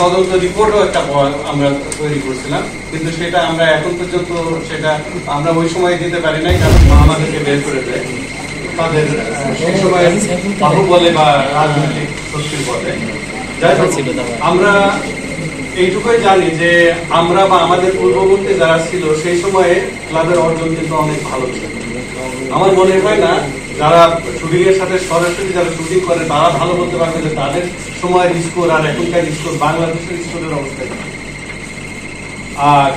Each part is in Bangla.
তদন্ত রিপোর্টও একটা আমরা তৈরি করছিলাম, কিন্তু সেটা আমরা এখন পর্যন্ত সেটা আমরা ওই সময় দিতে পারি নাই, কারণ আমাদেরকে বের করে দেয় তাদের সেই সময় বাহু বলে বা রাজনৈতিক শক্তির বলে। যাই হোক, আমরা এইটুকুই জানি যে আমরা বা আমাদের পূর্ববর্তী যারা ছিল সেই সময়ে ক্লাবের অর্জন কিন্তু অনেক ভালো ছিল। আমার মনে হয় না যারা শুটিং এর সাথে সরাসরি যারা শুটিং করে তারা ভালো বলতে পারবে যে তাদের সময়ের স্কোর আর এখনকার স্কোর, বাংলাদেশের স্কোরের অবস্থা। আর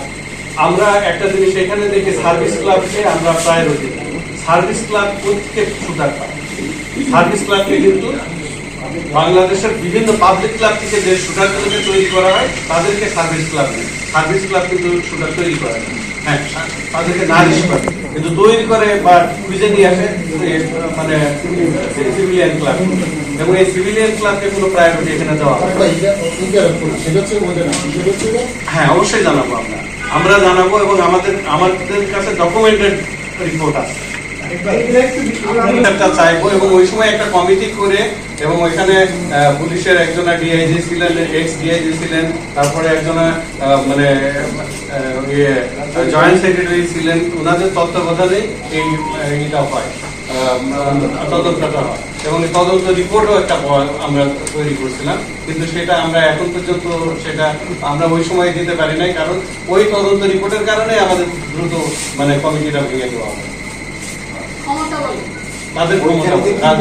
আমরা একটা জিনিস এখানে দেখি, সার্ভিস ক্লাবকে আমরা প্রায়োরিটি দিই। সার্ভিস ক্লাব প্রত্যেক শুটার পায়। সার্ভিস ক্লাবকে কিন্তু বাংলাদেশের বিভিন্ন পাবলিক ক্লাব থেকে যে শুটারগুলোকে তৈরি করা হয় তাদেরকে সার্ভিস ক্লাব নেই। সার্ভিস ক্লাব কিন্তু শুটার তৈরি করে, হ্যাঁ তাদেরকে নারিশ করে, কিন্তু তৈরি করে বা খুঁজে নিয়ে আসে মানে সিভিলিয়ান ক্লাব, এবং এই সিভিলিয়ান ক্লাবকে কোনো প্রায়োরিটি এখানে দেওয়া হয়। হ্যাঁ অবশ্যই জানাবো, আমরা জানাবো, এবং আমাদের কাছে ডকুমেন্টেড রিপোর্ট আছে চাইবো। এবং ওই সময় একটা কমিটি করে, এবং ওইখানে পুলিশের একজন ডিআইজি ছিলেন, এক্স ডিআইজি ছিলেন, তারপরে একজন মানে জয়েন্ট সেক্রেটারি ছিলেন, ওনাদের তত্ত্বাবধানে এইটা হয়, তদন্তটা হয়, এবং তদন্ত রিপোর্টও একটা আমরা তৈরি করছিলাম, কিন্তু সেটা আমরা এখন পর্যন্ত সেটা আমরা ওই সময় দিতে পারি নাই, কারণ ওই তদন্ত রিপোর্টের কারণে আমাদের দ্রুত মানে কমিটিটা ভেঙে দেওয়া হয়। তাদের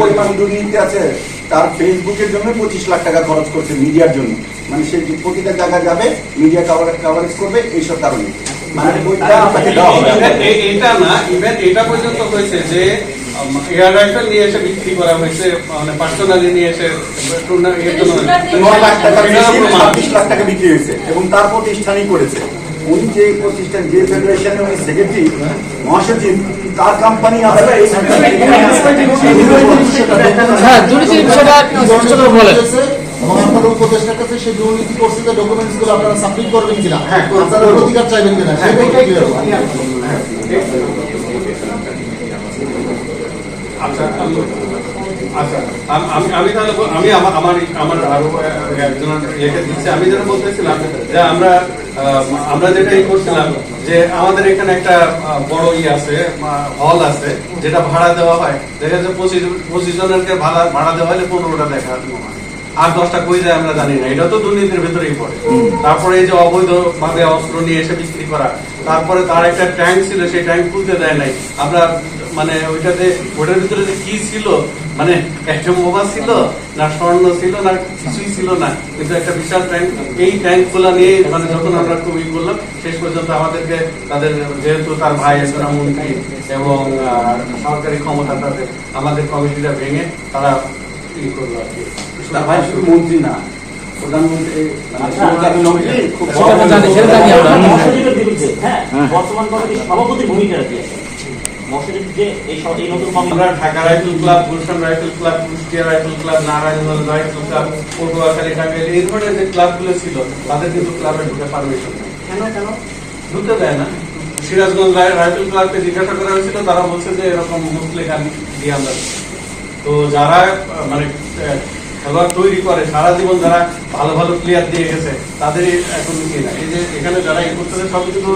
পরিমাণ দুর্নীতি আছে, তার ফেসবুকের জন্য 25 লাখ টাকা খরচ করছে মিডিয়ার জন্য, মানে সে প্রতিটা জায়গায় যাবে, মিডিয়া কভারেজ করবে, এইসব কারণে এটা না, ইভেন এটা পর্যন্ত হয়েছে যে এয়ার রাইফেল নিয়ে এসে বিক্রি করা হয়েছে, মানে পার্সোনালি নিয়ে এসে 9 লাখ টাকা 26 লাখ টাকা বিক্রি হয়েছে, এবং তার প্রতিষ্ঠানই করেছে। উনি যে প্রতিষ্ঠান, যে ফেডারেশনের উনি সেক্রেটারি মহাসচিব, তার কোম্পানি উপদেষ্টার কাছে সেই দুর্নীতি করছে, ডকুমেন্টস গুলো আপনারা সাবমিট করবেন কিনা, আপনারা অধিকার চাইবেন কিনা, আচ্ছা আচ্ছা আমি তাহলে আমার আরো একজন লিখে দিচ্ছে। আমি যেটা বলতেছিলাম যে আমরা যেটা করছিলাম যে আমাদের এখানে একটা বড় আছে, হল আছে, যেটা ভাড়া দেওয়া হয়, দেখা যাচ্ছে 25 জনের ভাড়া দেওয়া হলে 15টা দেখা আর 10টা কই যায় আমরা জানি না, এটা তো দুর্নীতির ভেতরেই পড়ে। তারপরে এই যে অবৈধ ভাবে অস্ত্র নিয়ে এসে বিক্রি করা, তারপরে তার একটা ট্যাঙ্ক ছিল, সেই ট্যাঙ্ক খুলতে দেয় নাই। আমরা মানে ওইটার ভিতরে যে কি ছিল, মানে একটা মোবাইল ছিল না, স্বর্ণ ছিল না, কিছুই ছিল না, কিন্তু একটা বিশাল ট্যাঙ্ক। এই ট্যাঙ্ক খোলা নিয়ে মানে যখন আমরা খুবই করলাম, শেষ পর্যন্ত আমাদেরকে তাদের, যেহেতু তার ভাই একজন মন্ত্রী এবং সরকারি ক্ষমতা, তাদের আমাদের কমিটিটা ভেঙে তারা ই করলো আর কি। তার ভাই শুধু মন্ত্রী না, প্রধানমন্ত্রী, সভাপতির ভূমিকা রাখি। আমরা Dhaka rifle club, Gulshan rifle club, Kushtia rifle club, Narayanganj rifle club, Patuakhali, Tangail, এই ধরনের যে ক্লাবগুলো ছিল তাদের কিন্তু ক্লাবে ঢুকে পারমিশন নেই। কেন ঢুকতে দেয় না? সিরাজগঞ্জ রাইফেল ক্লাবকে জিজ্ঞাসা করা হয়েছিল, তারা বলছে যে এরকম মুসলিকান দিয়ে আমরা। তো যারা মানে খেলোয়াড় তৈরি করে সারা জীবন, যারা ভালো ভালো প্লেয়ার দিয়ে গেছে, তাদেরই এখন কি না, এই যে এখানে যারা করতেছে সব কিন্তু